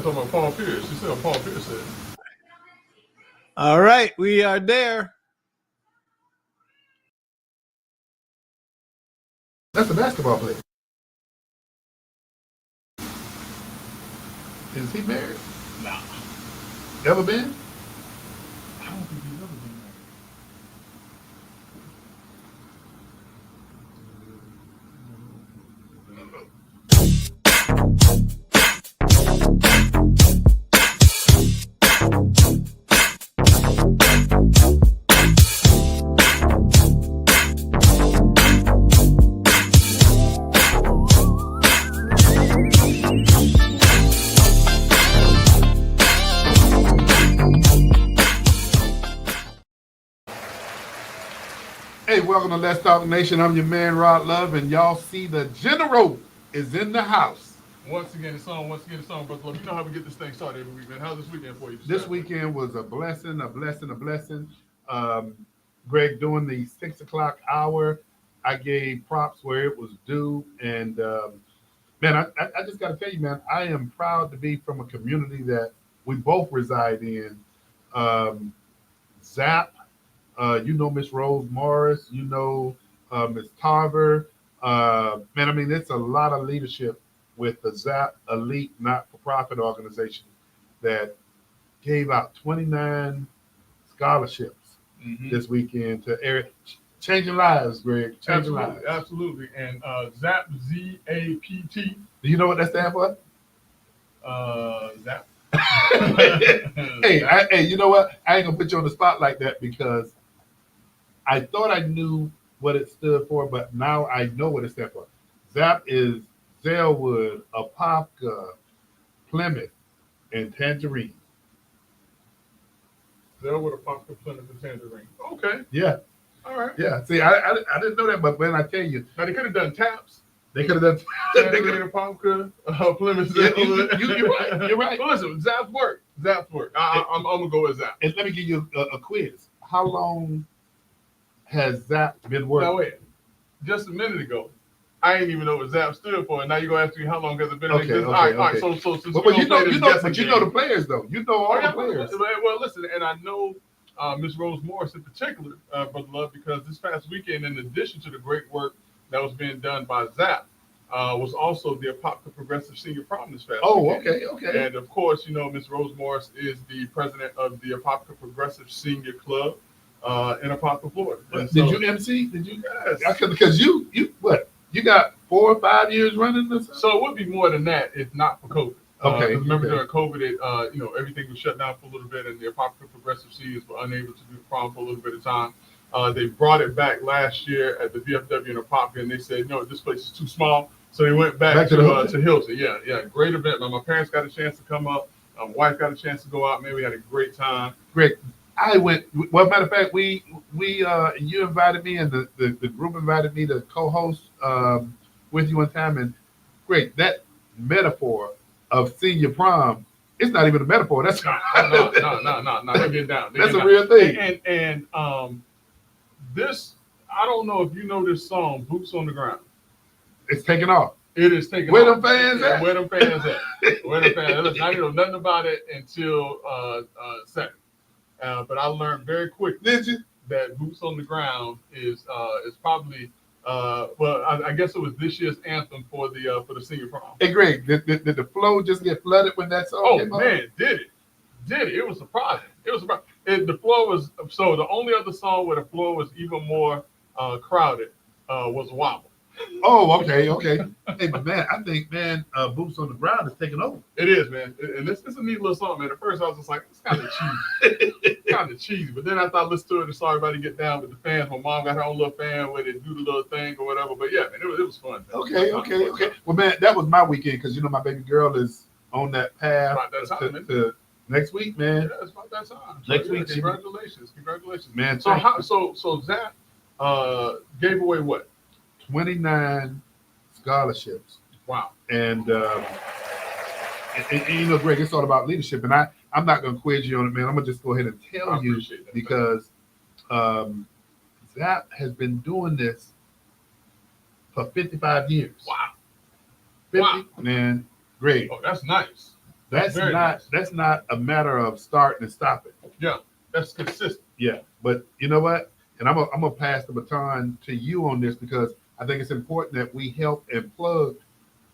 talking about Paul Pierce. You see what Paul Pierce said. All right, we are there. That's a basketball player. Is he married? Nah. Ever been? I don't think he's ever been married. Hey, welcome to Let's Talk Nation. I'm your man, Rod Love, and y'all see the general is in the house. Once again, it's on, Brother Love. You know how we get this thing started every week, man. How's this weekend for you? This weekend was a blessing. Greg, during the 6 o'clock hour, I gave props where it was due. And, man, I just got to tell you, man, I am proud to be from a community that we both reside in. Zap, you know Miss Rose Morris, you know Miss Tarver. Man, I mean, it's a lot of leadership with the ZAP Elite not-for-profit organization that gave out 29 scholarships this weekend to changing lives, Greg. Changing lives. Absolutely. And ZAP, Z-A-P-T. Do you know what that stands for? ZAP. Hey, you know what? I ain't gonna put you on the spot like that because I thought I knew what it stood for, but now I know what it stands for. ZAP is Zellwood, Apopka, Plymouth, and Tangerine. Zellwood, Apopka, Plymouth, and Tangerine. Okay. Yeah. All right. Yeah. See, I didn't know that, but when I tell you, now they could have done TAPS. They could have done. Tangerine, Apopka, Plymouth. You're right. You're right. But listen, ZAP's work. I'm gonna go with ZAP. And let me give you a quiz. How long has ZAP been working? Now wait, just a minute ago, I ain't even know what ZAP stood for, and now you're gonna ask me how long has it been in existence? All right. So since but you know the players though. You know all the players. Well, listen, and I know Miss Rose Morris in particular, Brother Love, because this past weekend, in addition to the great work that was being done by ZAP, was also the Apopka Progressive Senior Prom this past weekend. Okay. And of course, you know, Miss Rose Morris is the president of the Apopka Progressive Senior Club in Apopka, Florida. Did you MC? Did you? Yes. Because you what? You got 4 or 5 years running this? So it would be more than that if not for COVID. Okay. Remember during COVID, everything was shut down for a little bit, and the Apopka Progressive Seniors were unable to do the prom for a little bit of time. They brought it back last year at the VFW in Apopka, and they said, no, this place is too small. So they went back to Hilton. Yeah. Great event. My parents got a chance to come up. My wife got a chance to go out. Man, we had a great time. Great. I went. Well, matter of fact, we you invited me, and the group invited me to co-host with you one time. And great, that metaphor of senior prom, it's not even a metaphor. That's no. They get down. That's a real thing. And this, I don't know if you know this song, "Boots on the Ground." It's taking off. It is taking Where off. Them fans at? Where them fans at? Where them fans at? Listen, I didn't know nothing about it until Saturday. But I learned very quickly. Did you? That "Boots on the Ground" is probably I guess it was this year's anthem for the senior prom. Hey Greg, did the flow just get flooded when that song came on? Man, did it? It was surprising. The flow was so. The only other song where the flow was even more crowded was "Wobble." Oh, okay. Hey, but man, I think "Boots on the Ground" is taking over. It is, man, and it's a neat little song, man. At first, I was just like, it's kind of cheesy, but then after I listened to it and saw everybody get down with the fans, my mom got her own little fan where they do the little thing or whatever. But yeah, man, it was fun. Okay. Well, man, that was my weekend because my baby girl is on that path to next week, man. Yeah, it's about that time. Next week, congratulations, man. So Zach gave away what? 29 scholarships. Wow. And Greg, it's all about leadership. And I'm not going to quiz you on it, man. I'm going to just go ahead and tell you because Zap has been doing this for 55 years. Wow. 50, man, great. Oh, that's nice. That's Very not nice. that's not a matter of starting and stopping. Yeah, that's consistent. Yeah, but you know what? And I'm gonna pass the baton to you on this because I think it's important that we help and plug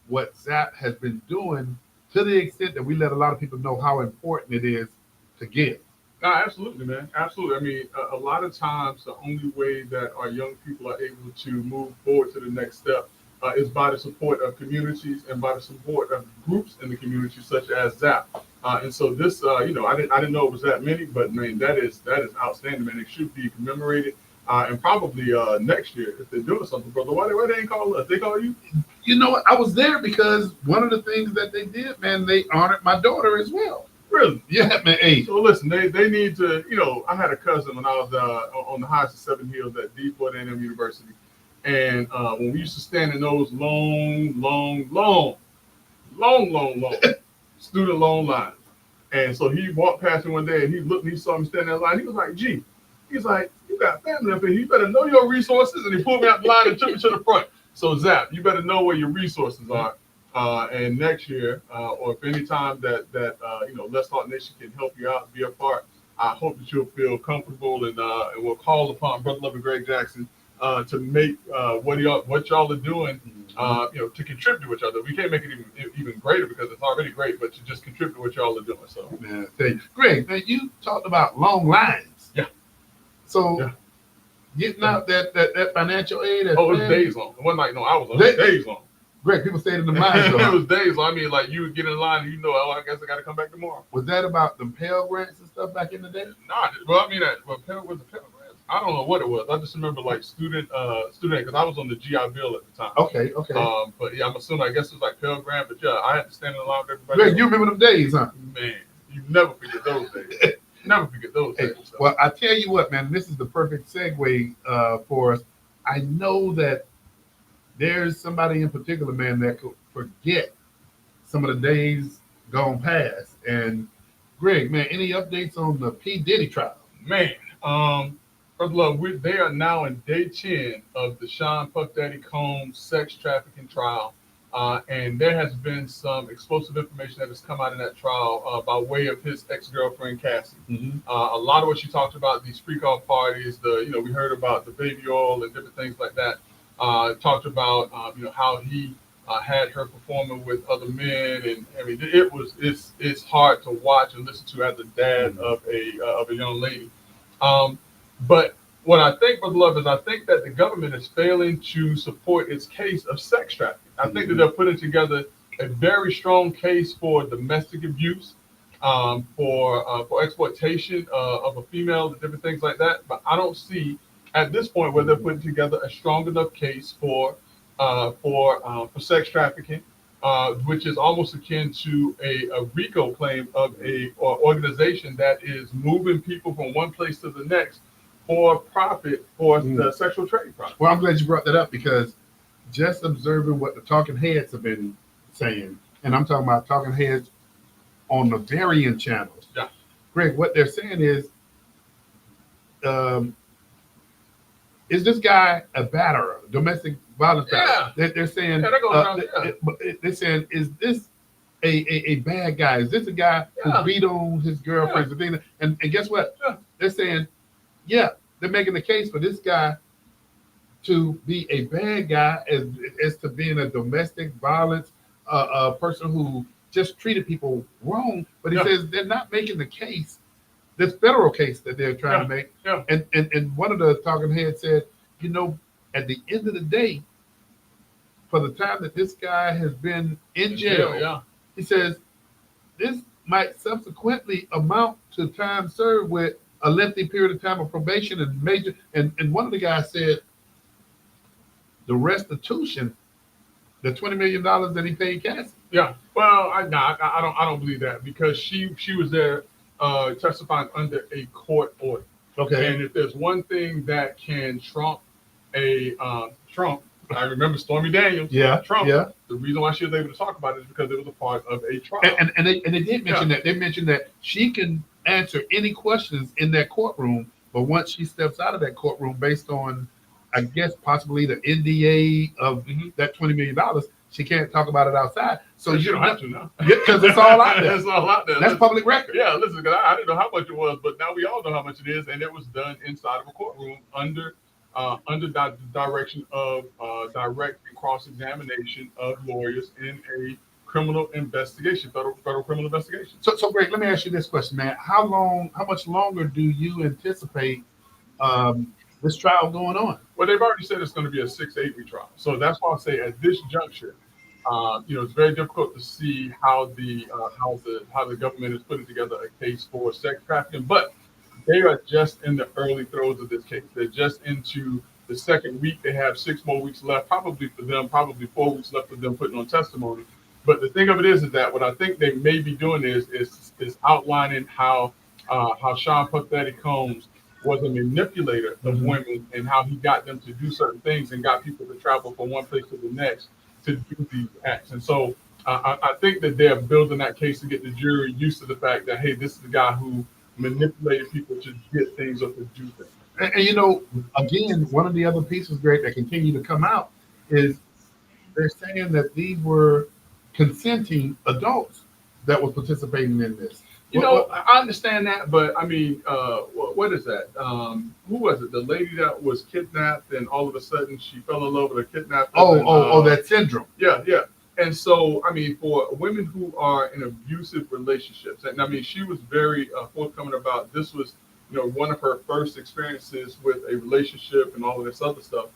what ZAP has been doing to the extent that we let a lot of people know how important it is to give. No, absolutely, man. Absolutely. I mean, a lot of times the only way that our young people are able to move forward to the next step is by the support of communities and by the support of groups in the community, such as ZAP. And so this, I didn't know it was that many, but man, that is outstanding, man. It should be commemorated. And probably next year, if they're doing something, brother, why they ain't call us? They call you? You know what? I was there because one of the things that they did, man, they honored my daughter as well. Really? Yeah, man. Hey, So listen, they need to, I had a cousin when I was on the Heights of Seven Hills at Deepwater A&M University, and when we used to stand in those long student loan lines, and so he walked past me one day and he looked and he saw me standing in line. He was like, "Gee," he's like, "You got family up here. You better know your resources." And he pulled me out the line and took me to the front. So Zap, you better know where your resources are. And next year, or if any time that Let's Talk Nation can help you out, be a part, I hope that you'll feel comfortable and we'll call upon Brother Love and Greg Jackson to make what y'all are doing, to contribute to what y'all do. We can't make it even greater because it's already great, but to just contribute to what y'all are doing. So, man, I tell you, Greg, man, you talked about long lines. Yeah. So Yeah. getting out that financial aid. it was days long. It wasn't like I was on days long. Greg, people stayed in the mines. It was days long. I mean, like you would get in line and I guess I got to come back tomorrow. Was that about the Pell Grants and stuff back in the day? Nah, well, I mean, Pell was the Pell Grants. I don't know what it was. I just remember like student, because I was on the GI Bill at the time. Okay. But yeah, I'm assuming. I guess it was like Pell Grant. But yeah, I had to stand in line with everybody. Greg, you remember them days, huh? Man, you never forget those days. Never forget those days. So. Well, I tell you what, man, this is the perfect segue for us. I know that there's somebody in particular, man, that could forget some of the days gone past. And Greg, man, any updates on the P. Diddy trial? Man, Brother Love, they are now in day 10 of the Sean Puff Daddy Combs sex trafficking trial. And there has been some explosive information that has come out in that trial by way of his ex-girlfriend, Cassie. Mm-hmm. A lot of what she talked about, these freak-off parties, we heard about the baby oil and different things like that. Talked about, how he had her performing with other men. And I mean, it's hard to watch and listen to as the dad of a young lady. But what I think, Brother Love, is I think that the government is failing to support its case of sex trafficking. I think that they're putting together a very strong case for domestic abuse, for exploitation of a female, and different things like that. But I don't see at this point where they're putting together a strong enough case for sex trafficking, which is almost akin to a RICO claim of a organization that is moving people from one place to the next for profit for the sexual trade product. Well, I'm glad you brought that up because just observing what the talking heads have been saying, and I'm talking about talking heads on the varying channels. Yeah. Greg, what they're saying is this guy a batterer, domestic violence batterer? Yeah. They're saying, Yeah, that goes down, they're saying, is this a bad guy? Is this a guy who beat on his girlfriends and things? And guess what? Yeah. They're saying, they're making the case for this guy to be a bad guy as to being a domestic violence person who just treated people wrong. But he says they're not making the case, this federal case that they're trying to make. Yeah. And one of the talking heads said, at the end of the day, for the time that this guy has been in jail, he says this might subsequently amount to time served with a lengthy period of time of probation and major. And one of the guys said the restitution, the $20 million that he paid Cassie. Yeah. Well, I don't believe that because she was there testifying under a court order. Okay. And if there's one thing that can trump I remember Stormy Daniels. Yeah. Trump. Yeah. The reason why she was able to talk about it is because it was a part of a trial. And they did mention that. They mentioned that she can answer any questions in that courtroom, but once she steps out of that courtroom based on, I guess, possibly the NDA of that $20 million, she can't talk about it outside. So you don't have to now. because it's all out there. It's all out there. That's public record. Yeah, listen, 'cause I didn't know how much it was, but now we all know how much it is, and it was done inside of a courtroom under the direction of direct cross-examination of lawyers in a criminal investigation, federal criminal investigation. So Greg, let me ask you this question, man. How much longer do you anticipate this trial going on? Well, they've already said it's going to be a 6 to 8 week trial, so that's why I say at this juncture, it's very difficult to see how the government is putting together a case for sex trafficking, but they are just in the early throes of this case. They're just into the second week. They have 6 more weeks left, probably 4 weeks left for them putting on testimony. But the thing of it is that what I think they may be doing is outlining how Sean Puffy Combs was a manipulator of women and how he got them to do certain things and got people to travel from one place to the next to do these acts. And so I think that they're building that case to get the jury used to the fact that, hey, this is the guy who manipulated people to get things or to do things. And again, one of the other pieces, Greg, that continue to come out is they're saying that these were consenting adults that were participating in this. I understand that, but I mean, what is that? Who was it? The lady that was kidnapped, and all of a sudden she fell in love with a kidnapper. That syndrome. Yeah. And so, I mean, for women who are in abusive relationships, and I mean, she was very forthcoming about this was, one of her first experiences with a relationship and all of this other stuff.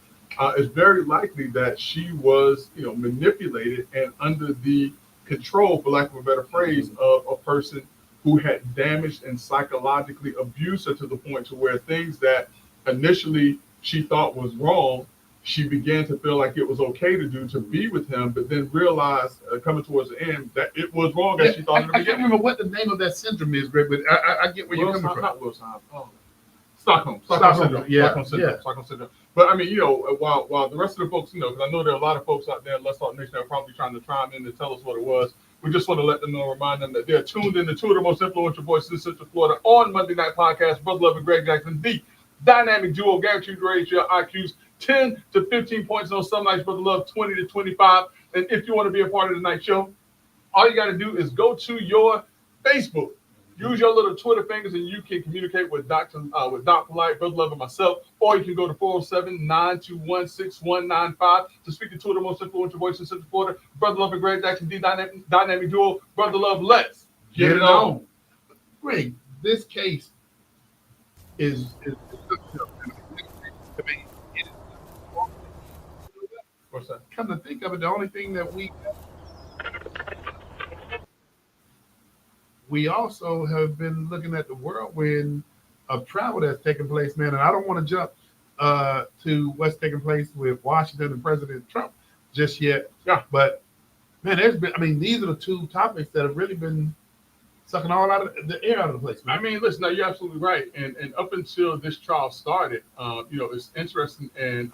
It's very likely that she was, manipulated and under the control, for lack of a better phrase, of a person who had damaged and psychologically abused her to the point to where things that initially she thought was wrong, she began to feel like it was okay to do, to be with him, but then realized coming towards the end that it was wrong as she thought in the beginning. I can't remember what the name of that syndrome is, Greg, but I get where you're coming from. Not Wilson. Stockholm syndrome. Yeah. Stockholm syndrome. But I mean, while the rest of the folks, because I know there are a lot of folks out there in Let's Talk Nation that are probably trying to chime in and tell us what it was. We just want to let them know, remind them that they're tuned in to two of the most influential voices in Central Florida on Monday Night Podcast, Brother Love and Greg Jackson, the dynamic duo, guaranteed to raise your IQs 10 to 15 points on some nights, Brother Love 20 to 25. And if you want to be a part of the night show, all you got to do is go to your Facebook. Use your little Twitter fingers and you can communicate with Doc Polite, Brother Love, and myself. Or you can go to 407-921-6195 to speak to two of the most influential voices in Central Florida, Brother Love and Greg Jackson, the dynamic duo. Brother Love, let's get it on. Greg, this case is What's that? Come to think of it, the only thing that we also have been looking at the whirlwind of travel that's taking place, man. And I don't want to jump to what's taking place with Washington and President Trump just yet. Yeah. But man, these are the two topics that have really been sucking all out of the air out of the place, man. I mean, listen, no, you're absolutely right. And up until this trial started, it's interesting and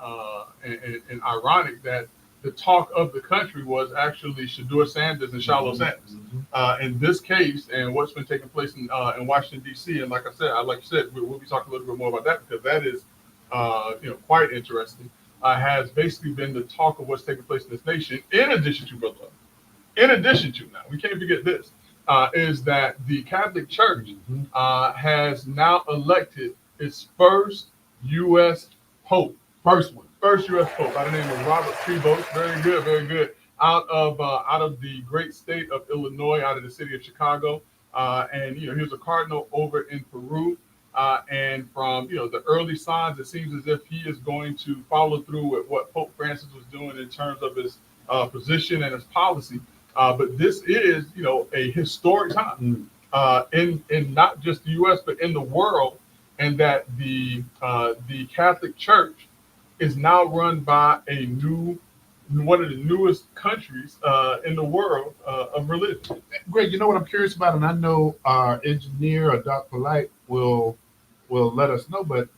ironic that the talk of the country was actually Shedeur Sanders and Shiloh Sanders. In this case, and what's been taking place in Washington, D.C., and like you said, we'll be talking a little bit more about that because that is, quite interesting, has basically been the talk of what's taking place in this nation, in addition to, Brother Love. In addition to, now, we can't forget this, is that the Catholic Church has now elected its first U.S. Pope. First U.S. Pope by the name of Robert Prevost. Very good, very good. Out of the great state of Illinois, out of the city of Chicago, and he was a cardinal over in Peru. And from the early signs, it seems as if he is going to follow through with what Pope Francis was doing in terms of his position and his policy. But this is a historic time in not just the U.S. but in the world, and that the Catholic Church is now run by one of the newest countries in the world of religion. Greg, you know what I'm curious about, and I know our engineer or Doc Polite will let us know, but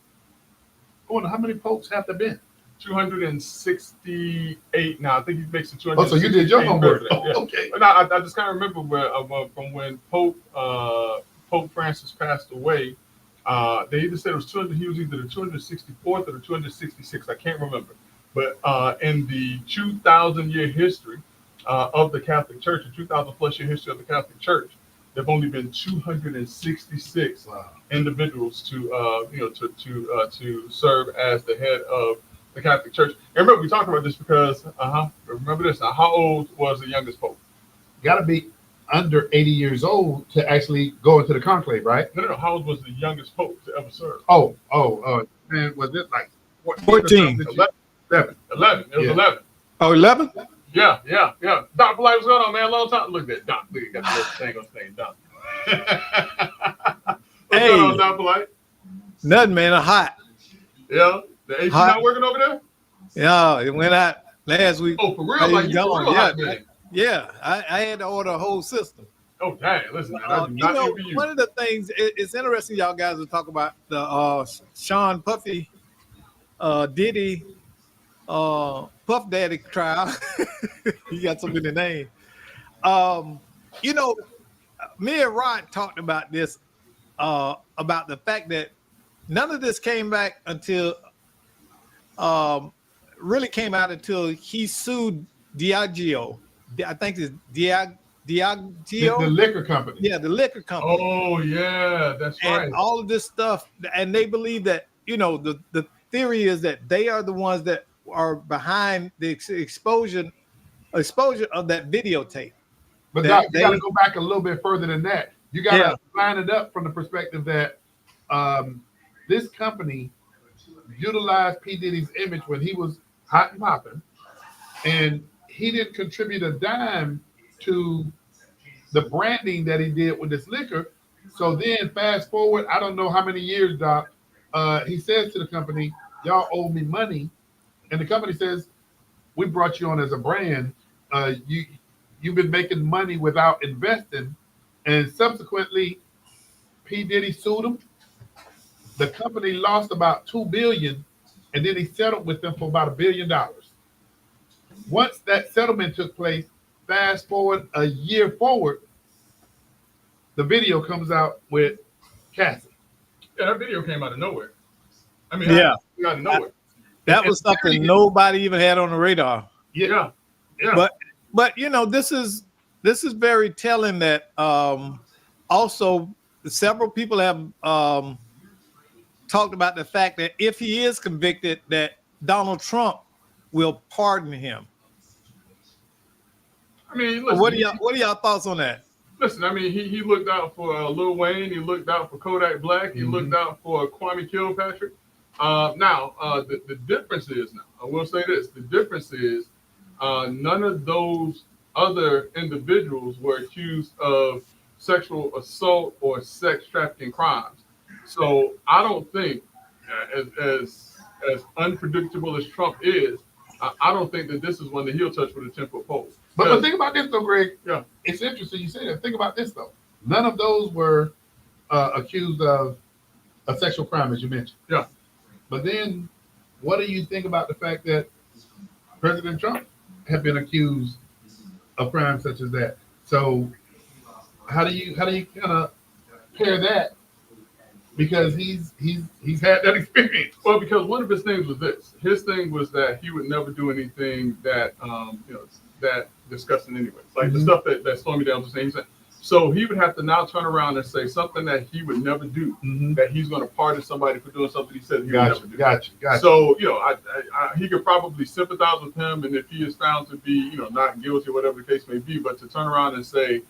I wonder how many popes have there been? 268 now. I think he makes it 268. Oh, so you did your homework. Yeah. Okay. But I just kind of remember from when Pope Francis passed away. They either said it was 200. He was either the 264th or the 266th. I can't remember. But in the 2,000-year history of the Catholic Church, a 2,000 plus year history of the Catholic Church, there've only been 266 individuals to serve as the head of the Catholic Church. And remember, we talked about this because remember this now. How old was the youngest pope? Got to be under 80 years old to actually go into the conclave, right? No. How old was the youngest pope to ever serve? Man, was it like 14. 11? 11. It was 11. Oh, 11? Yeah. Dr. Blight, what's going on, man? Long time. Look at that. Doc, look, got the little thing on stage, Doc. What's Hey. going on, Dr. Blight? Nothing, man. I'm hot. Yeah. The AC Hot. not working over there? Yeah, it went out last week. Oh, for real? How you Like, you for going? real Yeah. hot, man. Yeah, I had to order a whole system. Oh, dang. Listen, man. I do You not know, envy you. one of the things, it's interesting y'all guys will talk about the Sean Puffy, Diddy, Puff Daddy trial. He got so many names. You know, me and Rod talked about this, about the fact that none of this came back until, really came out until he sued Diageo. I think it's Diageo. The liquor company. Yeah, the liquor company. Oh, yeah. That's right. And all of this stuff, and they believe that, you know, the theory is that they are the ones that are behind the exposure of that videotape. But That Doc, you they- got to go back a little bit further than that. You got to Yeah. line it up from the perspective that this company utilized P. Diddy's image when he was hot and popping, and he didn't contribute a dime to the branding that he did with this liquor. So then fast forward, I don't know how many years, Doc, he says to the company, y'all owe me money. And the company says, we brought you on as a brand. You've been making money without investing. And subsequently, P. Diddy sued him. The company lost about $2 billion, and then he settled with them for about $1 billion. Once that settlement took place, fast forward a year forward, the video comes out with Cassie. Yeah, that video came out of nowhere. I mean, Yeah. out of nowhere. That was something nobody even had on the radar. Yeah. But you know, this is very telling that also several people have talked about the fact that if he is convicted, that Donald Trump will pardon him. I mean, listen, What are y'all thoughts on that? Listen, I mean, he looked out for Lil Wayne. He looked out for Kodak Black. He looked out for Kwame Kilpatrick. Now, the difference is now, I will say this. The difference is none of those other individuals were accused of sexual assault or sex trafficking crimes. So I don't think, as unpredictable as Trump is, I don't think that this is one that he'll touch with a 10-foot pole. But think about this, though, Greg. Yeah. It's interesting you say that. Think about this, though. None of those were accused of a sexual crime, as you mentioned. Yeah. But then, what do you think about the fact that President Trump had been accused of crimes such as that? So, how do you kind of pair that? Because he's had that experience. Well, because one of his things was this. His thing was that he would never do anything that that disgusting anyway. Like the stuff that Stormy Daniels was saying. He said, so he would have to now turn around and say something that he would never do. That he's going to pardon somebody for doing something he said he would never do. Gotcha. So he could probably sympathize with him, and if he is found to be not guilty, whatever the case may be, but to turn around and say,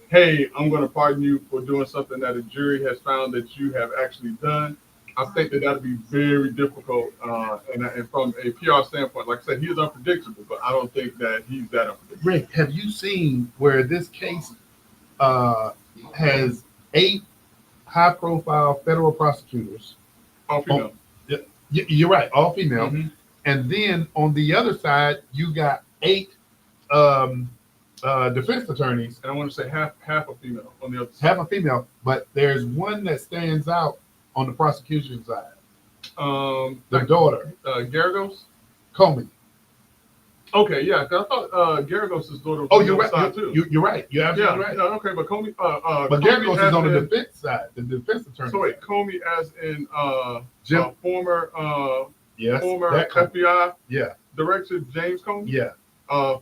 hey, I'm going to pardon you for doing something that a jury has found that you have actually done, I think that would be very difficult. And from a PR standpoint, like I said, he is unpredictable, but I don't think that he's that unpredictable. Rick, have you seen where this case has 8 high-profile federal prosecutors? All female. You're right, all female. Mhm. And then on the other side, you got 8 defense attorneys, And I want to say half a female on the other side. half a female, but there's one that stands out on the prosecution side. The daughter, Garagos? Comey. Okay, yeah, 'cause I thought Garagos' daughter was Oh, on you're the other right. side too. You're right. You're Yeah, absolutely right. no, okay, but Comey, But Comey Garagos as is on the in- defense side, the defense attorney. So wait, Comey as in Jim. former Yes, former that Comey. FBI Yeah, director James Comey, yeah.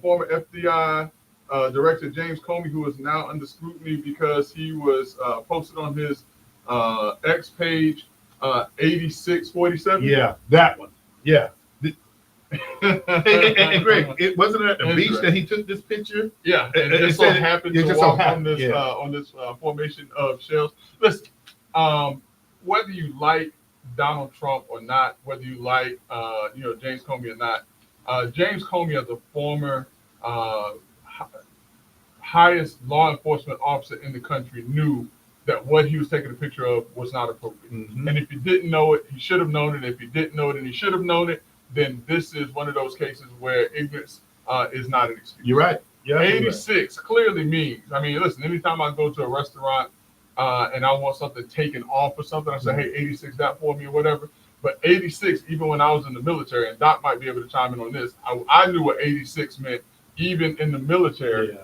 former FBI Director James Comey, who is now under scrutiny because he was posted on his X page 8647. Yeah, that one. Yeah. And Greg, it wasn't at the beach that he took this picture. Yeah, and It just so said- happened it to just so walk happened, on this formation of shells. Listen, whether you like Donald Trump or not, whether you like James Comey or not, James Comey, as a former highest law enforcement officer in the country, knew that what he was taking a picture of was not appropriate. Mhm. And if he didn't know it, he should have known it. If he didn't know it and he should have known it, then this is one of those cases where ignorance is not an excuse. You're right. Yeah, 86 clearly means, I mean, listen, anytime I go to a restaurant and I want something taken off or something, I say, hey, 86 that for me or whatever. But 86, even when I was in the military, and Doc might be able to chime in on this, I knew what 86 meant, even in the military.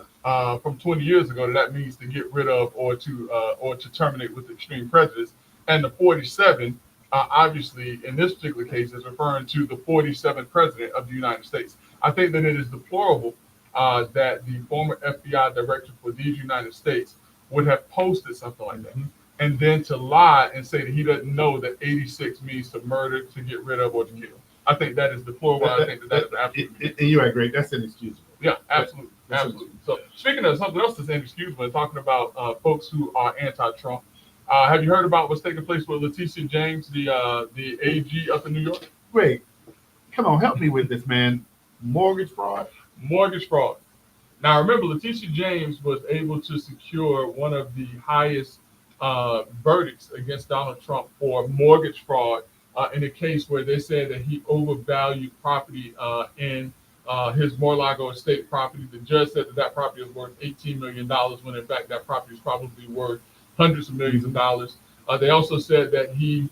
From 20 years ago, that means to get rid of or to terminate with extreme prejudice. And the 47, obviously, in this particular case, is referring to the 47th president of the United States. I think that it is deplorable that the former FBI director for these United States would have posted something like that. Mhm. And then to lie and say that he doesn't know that 86 means to murder, to get rid of, or to kill. I think that is deplorable. I think that is absolutely. And you're right, Greg. That's inexcusable. Yeah, absolutely. That's Absolutely. So speaking of something else that's inexcusable, and talking about folks who are anti-Trump, have you heard about what's taking place with Letitia James, the AG up in New York? Greg, come on, help me with this, man. Mortgage fraud. Mortgage fraud. Now remember, Letitia James was able to secure one of the highest verdicts against Donald Trump for mortgage fraud in a case where they said that he overvalued property in his Mar-a-Lago estate property. The judge said that that property is worth $18 million, when in fact that property is probably worth hundreds of millions of dollars. They also said that he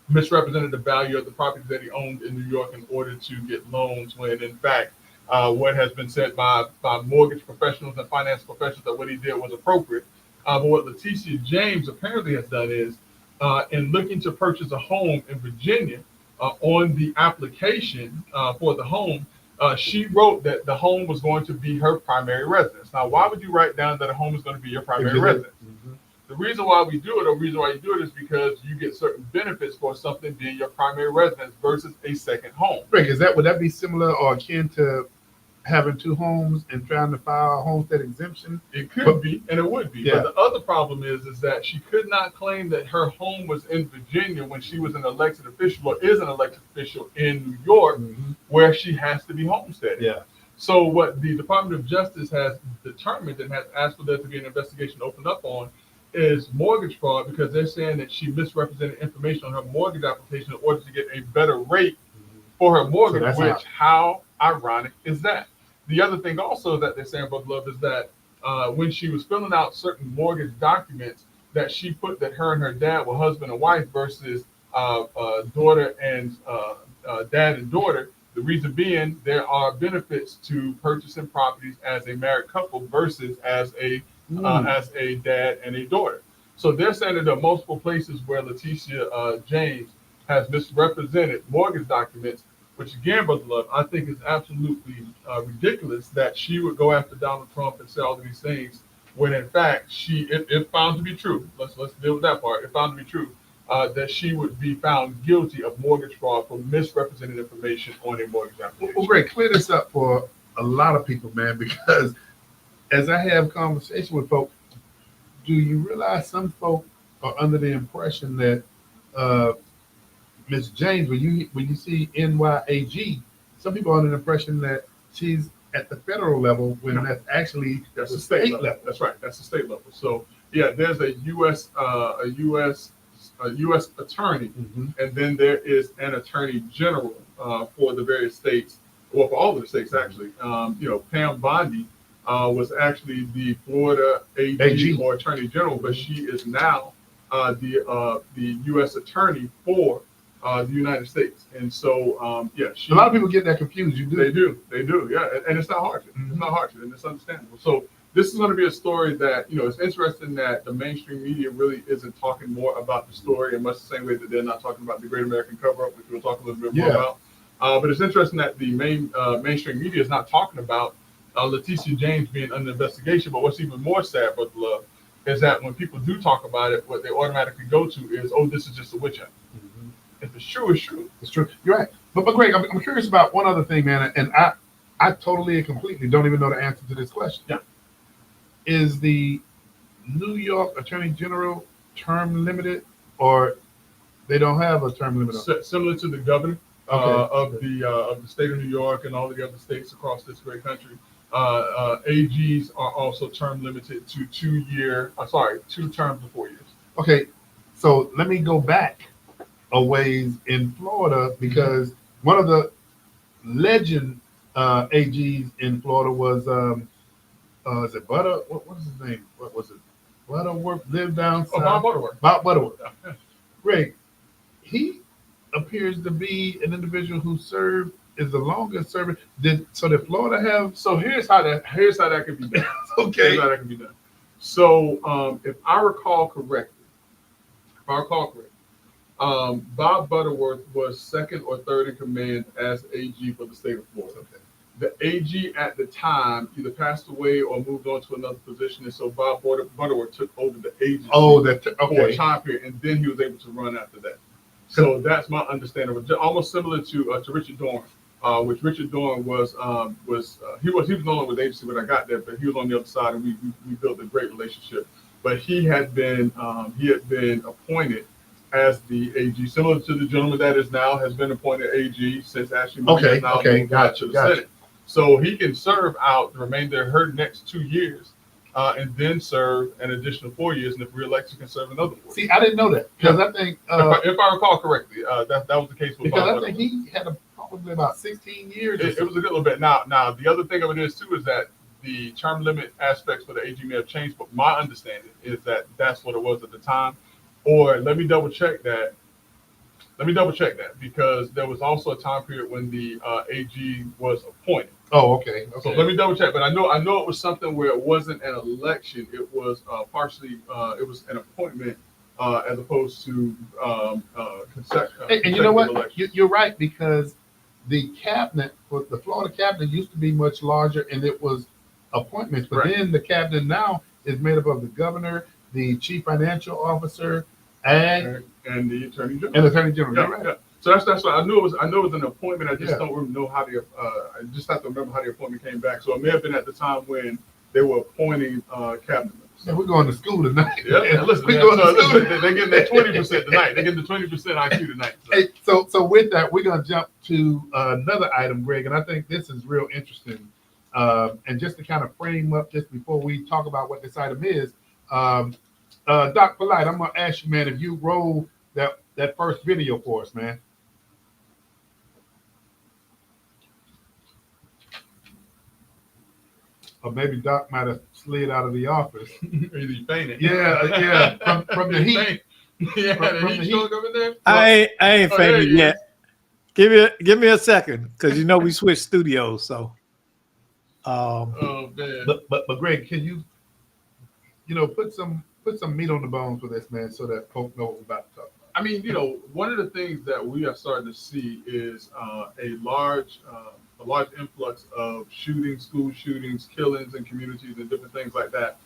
misrepresented the value of the property that he owned in New York in order to get loans, when in fact what has been said by mortgage professionals and finance professionals that what he did was appropriate. But what Letitia James apparently has done is, in looking to purchase a home in Virginia, on the application for the home, she wrote that the home was going to be her primary residence. Now, why would you write down that a home is going to be your primary residence? Mhm. The reason why we do it, or the reason why you do it, is because you get certain benefits for something being your primary residence versus a second home. Greg, would that be similar or akin to having two homes and trying to file a homestead exemption? It could be, and it would be. Yeah. But the other problem is that she could not claim that her home was in Virginia when she was an elected official, or is an elected official in New York, Mhm. where she has to be homesteaded. Yeah. So what the Department of Justice has determined and has asked for there to be an investigation opened up on is mortgage fraud, because they're saying that she misrepresented information on her mortgage application in order to get a better rate for her mortgage, So that's which how ironic is that? The other thing also that they're saying, Brother Love, is that when she was filling out certain mortgage documents, that she put that her and her dad were husband and wife versus daughter and dad and daughter. The reason being, there are benefits to purchasing properties as a married couple versus as a dad and a daughter. So they're saying that there are multiple places where Letitia James has misrepresented mortgage documents, which again, Brother Love, I think is absolutely ridiculous that she would go after Donald Trump and say all of these things, when in fact if found to be true, let's deal with that part, if found to be true, that she would be found guilty of mortgage fraud for misrepresenting information on a mortgage application. Well, Greg, clear this up for a lot of people, man, because as I have conversation with folks, do you realize some folk are under the impression that Ms. James, when you see NYAG, some people are under the impression that she's at the federal level when that's actually That's the the state level. level. That's right. That's the state level. So yeah, there's a U.S. attorney, Mhm. and then there is an attorney general for the various states, or for all of the states actually. Pam Bondi was actually the Florida AG or attorney general, but she is now the U.S. attorney for the United States. And so A lot of people get that confused. You do. they do, yeah, and it's not hard. Mhm. It's not hard, and it's understandable. So this is going to be a story that, it's interesting that the mainstream media really isn't talking more about the story, in much the same way that they're not talking about the Great American Cover-Up, which we'll talk a little bit more Yeah. about. But it's interesting that the mainstream media is not talking about Leticia James being under investigation. But what's even more sad, Brother Love, is that when people do talk about it, what they automatically go to is, oh, this is just a witch hunt. Mhm. If it's true, it's true. It's true. You're right. But Greg, I'm curious about one other thing, man, and I totally and completely don't even know the answer to this question. Yeah. Is the New York Attorney General term limited, or they don't have a term limit? Similar to the governor Okay. of the state of New York and all of the other states across this great country. AGs are also term limited to 2 terms of 4 years. Okay, so let me go back a ways in Florida, because one of the legend AGs in Florida was is it Butter? What is his name? What was it? Butterworth lived down south. Oh, Bob Butterworth. Bob Butterworth. Greg, he appears to be an individual who served is the longest serving. Did Florida have? So here's how that can be done. Okay. Here's how that can be done. So if I recall correctly, Bob Butterworth was second or third in command as AG for the state of Florida. Okay. The AG at the time either passed away or moved on to another position, and so Bob Butterworth took over the agency Oh, for a okay. time period, and then he was able to run after that. So that's my understanding. It was almost similar to Richard Dorn, which Richard Dorn was he was no longer with the agency when I got there, but he was on the other side, and we built a great relationship. But he had been appointed as the AG, similar to the gentleman that is now has been appointed AG since Ashley Moody has now moved out to the Senate. So he can serve out the remainder of her next 2 years, and then serve an additional 4 years, and if reelected, can serve another 4 years. See, I didn't know that, because I think if I recall correctly, that was the case with because Bob I think he had probably about 16 years. it was a good little bit. Now the other thing of it is too is that the term limit aspects for the AG may have changed, but my understanding is that that's what it was at the time. Or let me double check that because there was also a time period when the AG was appointed. Oh, okay. So let me double check, but I know it was something where it wasn't an election; it was partially it was an appointment as opposed to And you know what? elections. You're right, because the cabinet, the Florida cabinet, used to be much larger, and it was appointments. But Right. then the cabinet now is made up of the governor, the chief financial officer, and the attorney general. and attorney general. Yeah, You're right. yeah. So that's what I knew it was. I know it was an appointment. I just Yeah. don't really know how the. I just have to remember how the appointment came back. So it may have been at the time when they were appointing cabinet members. Yeah, we're going to school tonight. Yeah, listen, we're man, going so to school. listen, they're getting that 20% tonight. They're getting the 20% IQ tonight. So. Hey, so with that, we're going to jump to another item, Greg, and I think this is real interesting. And just to kind of frame up, just before we talk about what this item is, Doc Polite, I'm going to ask you, man, if you roll that first video for us, man. Or maybe Doc might have slid out of the office. Either you fainted. Yeah, from the heat. Yeah, From the the heat heat. stroke over there. I ain't Oh, there fainted he yet. Give me a second, because we switched studios. So, Oh man. But Greg, can you put some meat on the bone for this, man, so that folks know what we're about to talk about? I mean, one of the things that we are starting to see is a large influx of shootings, school shootings, killings in communities, and different things like that.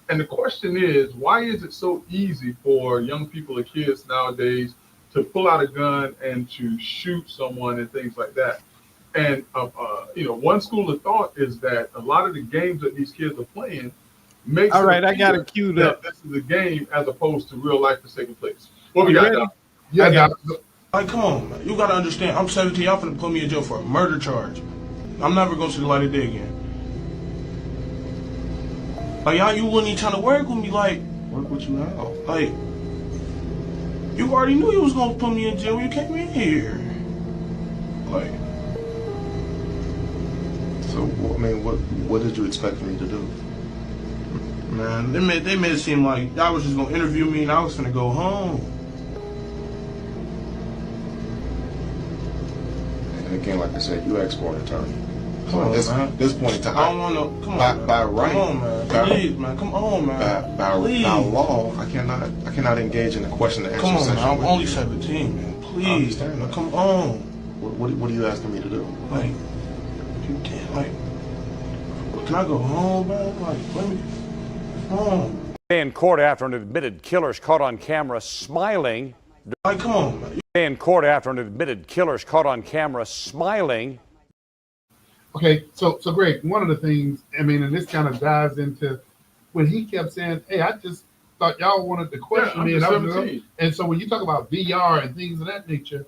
And the question is, why is it so easy for young people and kids nowadays to pull out a gun and to shoot someone and things like that? And one school of thought is that a lot of the games that these kids are playing makes all right, it I got appear it queued that up. this is a game as opposed to real life that's taking place. What we You got? ready? Doc? Yeah, I got Doc. Like, come on, man. You gotta understand, I'm 17, y'all finna put me in jail for a murder charge. I'm never gonna see the light of day again. Like, y'all, you wouldn't even trying to work with me, like, work with you now. Like, you already knew you was gonna put me in jail when you came in here. Like, So, I mean, what did you expect me to do? man, they made it seem like y'all was just gonna interview me and I was finna go home. And again, like I said, you asked for an attorney. Come So on, at man. this point in I don't time, wanna, come By- on, man. by right. Come on, man. By- Please, man. Come on, man. Please. by law, I cannot engage in a question and answer Come on, man. session I'm with only you. 17, man. I Please, understand man. that. Come on. What are you asking me to do? Like, you can't, like, Can I go home, man? Like, let me home. In court after an admitted killer's caught on camera smiling. Like, come on, man. In court after an admitted killer's caught on camera smiling. Okay, so Greg, one of the things, I mean, and this kind of dives into when he kept saying, "Hey, I just thought y'all wanted to question me," I'm and, just 17. and so when you talk about VR and things of that nature,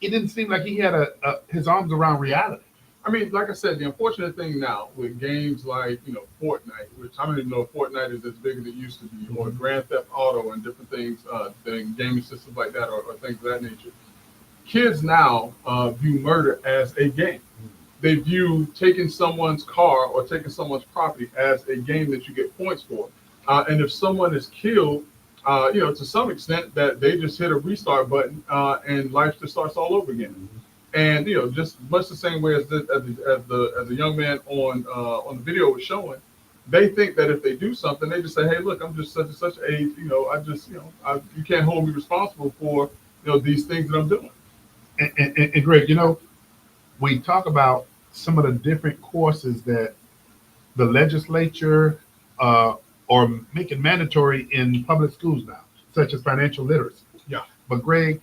it didn't seem like he had his arms around reality. I mean, like I said, the unfortunate thing now with games like, Fortnite, which I don't even know if Fortnite is as big as it used to be, or Grand Theft Auto and different things, gaming systems like that, or things of that nature. Kids now view murder as a game. They view taking someone's car or taking someone's property as a game that you get points for. And if someone is killed, to some extent, that they just hit a restart button and life just starts all over again. And just much the same way as the young man on the video was showing, they think that if they do something, they just say, "Hey, look, I'm just such and such age. You can't hold me responsible for these things that I'm doing." And Greg, we talk about some of the different courses that the legislature are making mandatory in public schools now, such as financial literacy. Yeah. But Greg,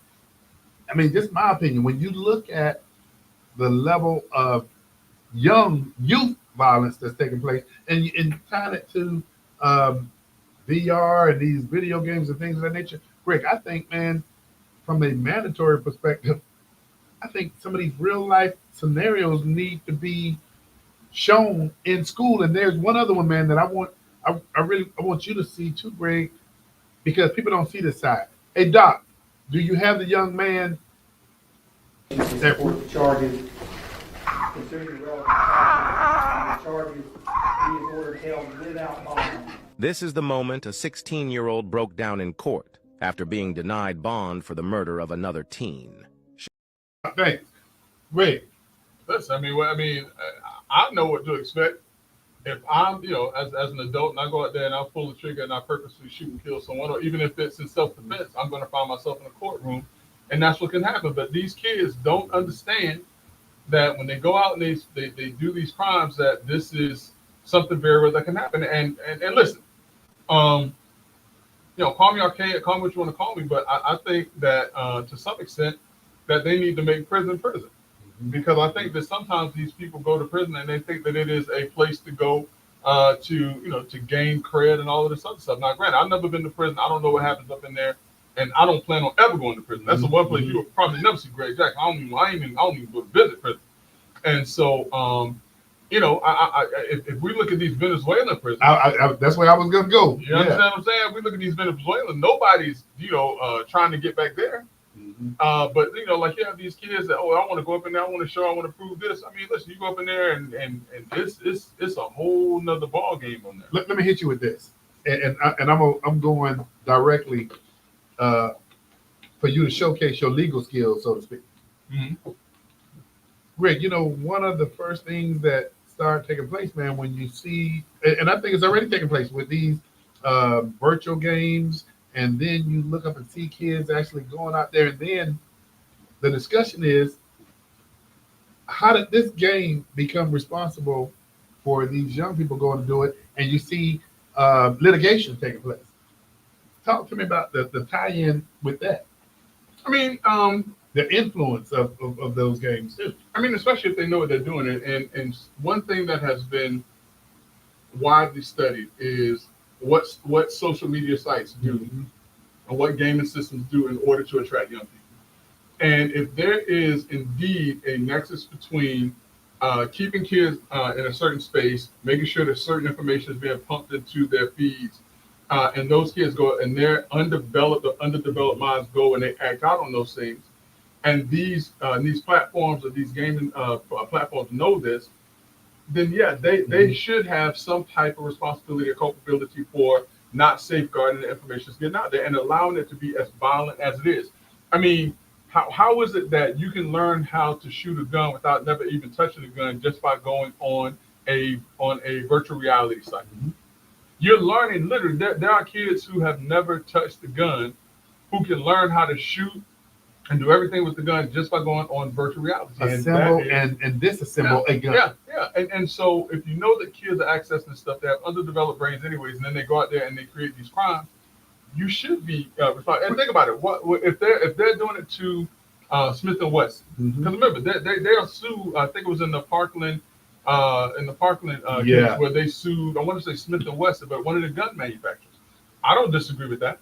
I mean, just my opinion, when you look at the level of youth violence that's taking place and tying it to VR and these video games and things of that nature, Greg, I think, man, from a mandatory perspective, I think some of these real life scenarios need to be shown in school. And there's one other one, man, that I really want you to see too, Greg, because people don't see this side. Hey, Doc, do you have the young man? Support the charges, considering the relevant factors, and the charges being ordered held without bond. This is the moment a 16-year-old broke down in court after being denied bond for the murder of another teen. Thanks. Greg. Listen, I know what to expect. If I'm, as an adult and I go out there and I pull the trigger and I purposely shoot and kill someone, or even if it's in self-defense, I'm going to find myself in a courtroom, and that's what can happen. But these kids don't understand that when they go out and they do these crimes, that this is something very real that can happen. And listen, call me archaic, call me what you want to call me, but I think that to some extent that they need to make prison. Because I think that sometimes these people go to prison and they think that it is a place to go to gain cred and all of this other stuff. Now, granted, I've never been to prison. I don't know what happens up in there, and I don't plan on ever going to prison. That's the one place you will probably never see Greg Jackson. I don't even go to visit prison. And so, if we look at these Venezuelan prisons, that's where I was going to go. You understand what I'm saying? If we look at these Venezuelans, nobody's trying to get back there. But you have these kids that, I want to go up in there, I want to prove this. I mean, listen, you go up in there and it's a whole nother ball game on there. Let me hit you with this, and I'm going directly for you to showcase your legal skills, so to speak. Mm-hmm. Greg, one of the first things that start taking place, man, when you see, and I think it's already taking place with these virtual games. And then you look up and see kids actually going out there. And then the discussion is, how did this game become responsible for these young people going to do it? And you see litigation taking place. Talk to me about the tie-in with that. I mean, the influence of those games too. I mean, especially if they know what they're doing. And one thing that has been widely studied is what social media sites do and what gaming systems do in order to attract young people. And if there is indeed a nexus between keeping kids in a certain space, making sure that certain information is being pumped into their feeds, and those kids go and their underdeveloped minds go and they act out on those things, and these platforms or these gaming platforms know this, then yeah, they should have some type of responsibility or culpability for not safeguarding the information that's getting out there and allowing it to be as violent as it is. I mean, how is it that you can learn how to shoot a gun without never even touching a gun just by going on a virtual reality site? Mm-hmm. You're learning literally. There are kids who have never touched a gun who can learn how to shoot and do everything with the gun just by going on virtual reality. Assemble that is- and disassemble a gun. Yeah. And so if you know that kids are accessing this stuff, they have underdeveloped brains anyways, and then they go out there and they create these crimes, you should be responsible. And think about it. What if they're doing it to Smith and Wesson? Mhm. Because remember, they are sued. I think it was in the Parkland Yeah. case where they sued. I want to say Smith and Wesson, but one of the gun manufacturers. I don't disagree with that.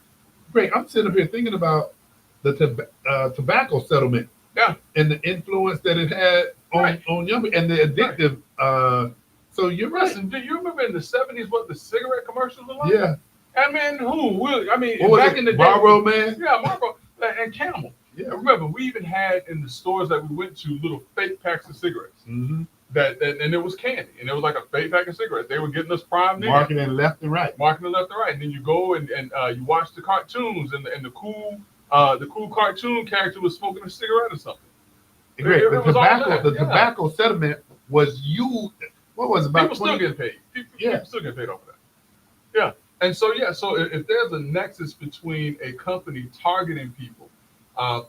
Greg, I'm sitting up here thinking about the tobacco settlement. Yeah. And the influence that it had on, Right. on young people and the addictive. So you're right. Listen, do you remember in the 70s what the cigarette commercials were like? Yeah. I mean, What was back it? in the day, Marlboro Man? Yeah, Marlboro and Camel. Yeah. Remember, we even had in the stores that we went to little fake packs of cigarettes. Mm-hmm. That and it was candy, and it was like a fake pack of cigarettes. They were getting us primed in, Marketing left and right. marking left and right, and then you go and you watch the cartoons, and the cool cartoon character was smoking a cigarette or something. Greg, it the was all tobacco, there, the yeah. tobacco settlement was used. What was it, about People still 20? getting paid. Yeah. People still getting paid over that. Yeah, and so if there's a nexus between a company targeting people,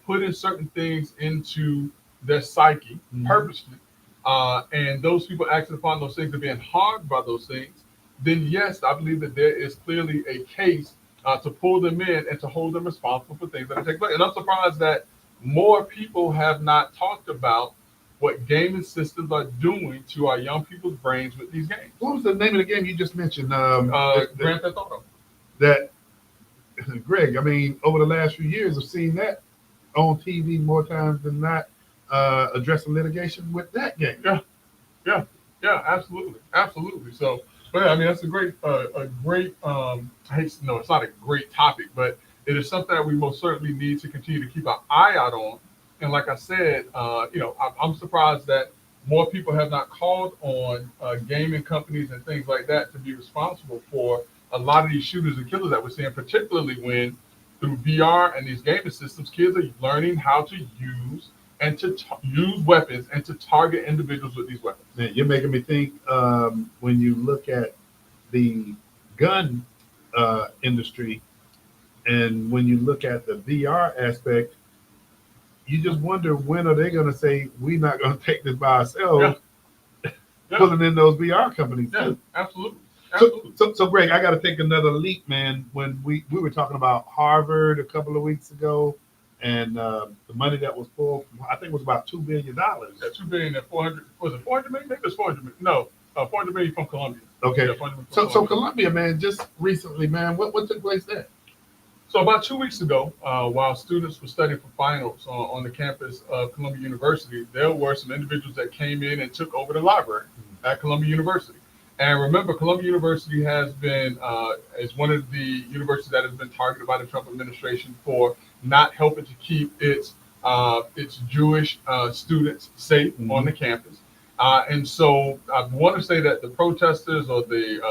putting certain things into their psyche Mhm. purposely, and those people acting upon those things and being harmed by those things, then yes, I believe that there is clearly a case to pull them in and to hold them responsible for things that are taking place. And I'm surprised that more people have not talked about what gaming systems are doing to our young people's brains with these games. What was the name of the game you just mentioned? Grand Theft Auto. That, Greg, I mean, over the last few years, I've seen that on TV more times than not, addressing litigation with that game. Yeah, absolutely. So, but yeah, I mean, that's a great. I hate to, no, it's not a great topic, but it is something that we most certainly need to continue to keep our eye out on. And like I said, I'm surprised that more people have not called on gaming companies and things like that to be responsible for a lot of these shooters and killers that we're seeing, particularly when through VR and these gaming systems, kids are learning how to use and to use weapons and to target individuals with these weapons. Man, you're making me think when you look at the gun industry and when you look at the VR aspect, you just wonder when are they going to say we're not going to take this by ourselves, Yeah. pulling in those VR companies Yeah, too. absolutely. So Greg, I got to take another leap, man. When we were talking about Harvard a couple of weeks ago, and the money that was pulled, I think it was about $2 billion. That $2 billion and 400 was it 400 million? Maybe it's 400 million. No, 400 million from Columbia. Okay. Yeah, 400 million from So Columbia. Columbia, man, just recently, man, what took place there? So about 2 weeks ago, while students were studying for finals on the campus of Columbia University, there were some individuals that came in and took over the library at Columbia University. And remember, Columbia University has been is one of the universities that has been targeted by the Trump administration for not helping to keep its Jewish students safe on the campus. And so I want to say that the protesters or the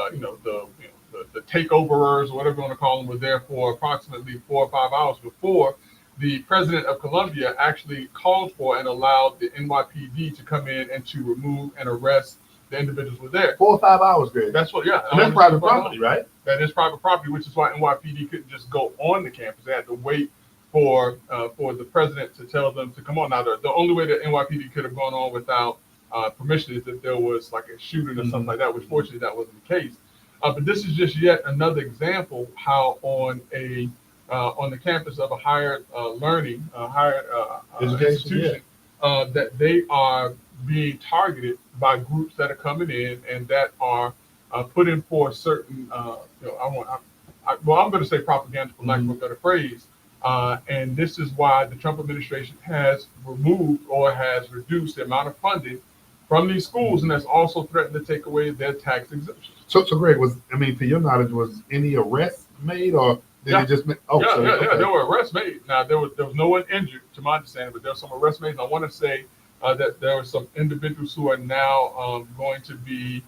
takeoverers or whatever you want to call them were there for approximately 4 or 5 hours before the president of Columbia actually called for and allowed the NYPD to come in and to remove and arrest the individuals who were there. 4 or 5 hours, Greg. That's what, yeah. And that's private property, right? That is private property, which is why NYPD couldn't just go on the campus. They had to wait for the president to tell them to come on. Now, the only way that NYPD could have gone on without permission is if there was like a shooting or something like that, which fortunately that wasn't the case. But this is just yet another example how on the campus of a higher learning, Education, institution, that they are being targeted by groups that are coming in and that are putting forth certain, I'm going to say propaganda for lack of a better phrase. And this is why the Trump administration has removed or has reduced the amount of funding from these schools, and that's also threatened to take away their tax exemptions. So Greg, to your knowledge, was any arrests made, or did Yeah. it just? Yeah, there were arrests made. Now there was no one injured, to my understanding, but there were some arrests made. And I want to say that there are some individuals who are now going to be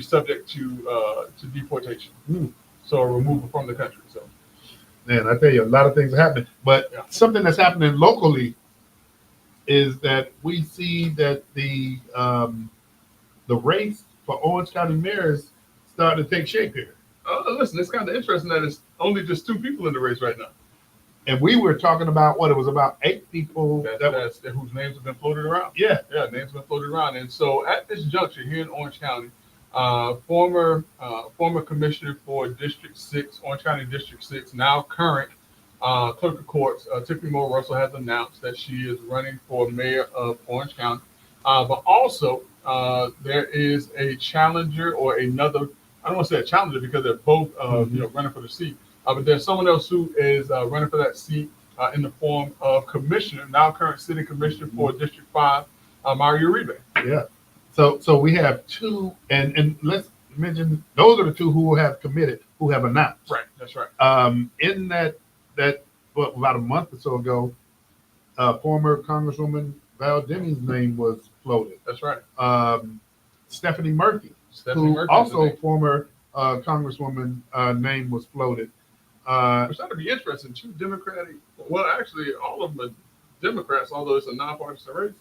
subject to deportation, so removal from the country. So, Man, I tell you, a lot of things are happening. But something that's happening locally is that we see that the race for Orange County mayor is starting to take shape here. listen, it's kind of interesting that it's only just 2 people in the race right now. And we were talking about what it was about 8 people That's whose names have been floated around. yeah. Yeah, names have been floated around. And so at this juncture here in Orange County, former commissioner for District 6, Orange County District 6, now current clerk of courts, Tiffany Moore Russell, has announced that she is running for mayor of Orange County. But also, there is a challenger or another, I don't want to say a challenger because they're both running for the seat. But there's someone else who is running for that seat in the form of commissioner, now current city commissioner for District 5, Mario Uribe. Yeah. So we have 2, and let's mention those are the 2 who have committed, who have announced. Right, that's right. In that about a month or so ago, former Congresswoman Val Deming's name was floated. That's right. Stephanie Murphy, Stephanie who Murphy's also the name. former Congresswoman name was floated. Which ought to be interesting. 2 Democratic, well, actually, all of them are Democrats, although it's a nonpartisan race.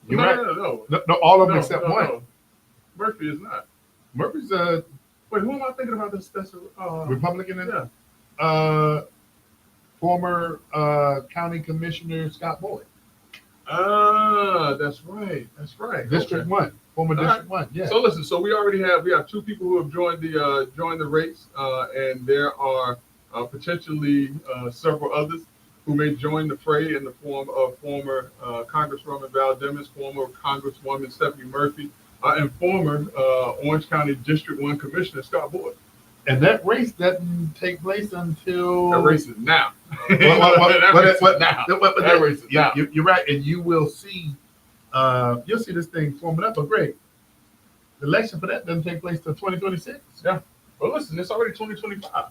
You're No, right. No, all of them except one. no. Murphy is not. Murphy's a Wait, who am I thinking about? That's Republican. yeah. Former county commissioner Scott Boyd, That's right. That's right. District Okay. 1, former All District 1. Yeah. So listen, so we have 2 people who have joined the race, and there are potentially several others who may join the fray in the form of former Congresswoman Val Demings, former Congresswoman Stephanie Murphy, and former Orange County District 1 Commissioner Scott Boyd. And that race doesn't take place until That race is now. That race is now. You're right, and you will see. You'll see this thing forming up. But great, the election for that doesn't take place till 2026. Yeah. Well, listen, it's already 2025.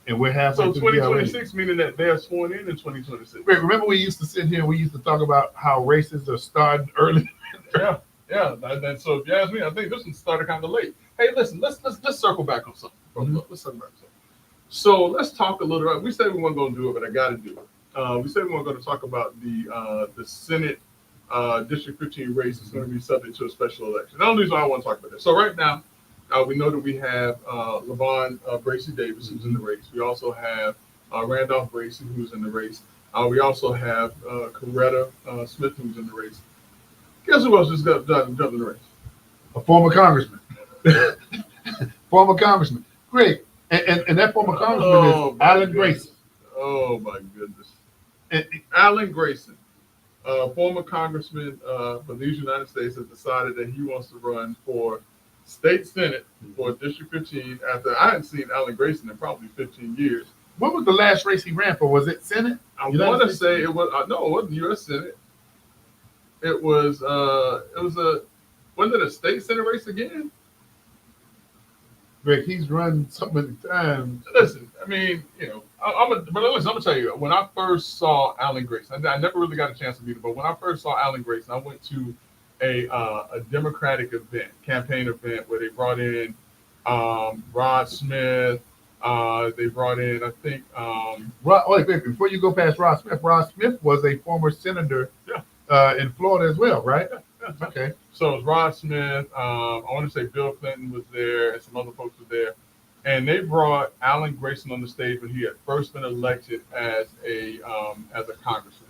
And we're halfway So through the year already. 2026 meaning that they're sworn in 2026. Great. Remember we used to sit here and we used to talk about how races are starting early. Yeah. And so if you ask me, I think this one started kind of late. Hey, listen, let's circle back on something. Let's circle back on something. So let's talk a little bit. We said we weren't going to do it, but I got to do it. We said we weren't going to talk about the Senate District 15 race is going to be subject to a special election. The only reason I want to talk about this. So right now, we know that we have LaVon Bracy Davis, who's in the race. We also have Randolph Bracy, who's in the race. We also have Coretta Smith, who's in the race. Guess who else just jumped in the race? A former congressman. Former congressman. Great. And that former congressman is Alan Grayson. Oh my goodness. Alan Grayson, former congressman for these United States, has decided that he wants to run for state senate for District 15 after I hadn't seen Alan Grayson in probably 15 years. What was the last race he ran for? Was it Senate? I want to say it was no, it wasn't U.S. Senate. It was wasn't it a state senate race again? Rick, he's run so many times. Listen, I mean, I'm gonna tell you, when I first saw Alan Grayson, I never really got a chance to meet him, but when I first saw Alan Grayson, I went to a Democratic event, campaign event, where they brought in Rod Smith. They brought in, I think, Wait, before you go past Rod Smith was a former senator in Florida as well, right? Yeah. Okay. So it was Rod Smith. I want to say Bill Clinton was there, and some other folks were there. And they brought Alan Grayson on the stage when he had first been elected as a congressman.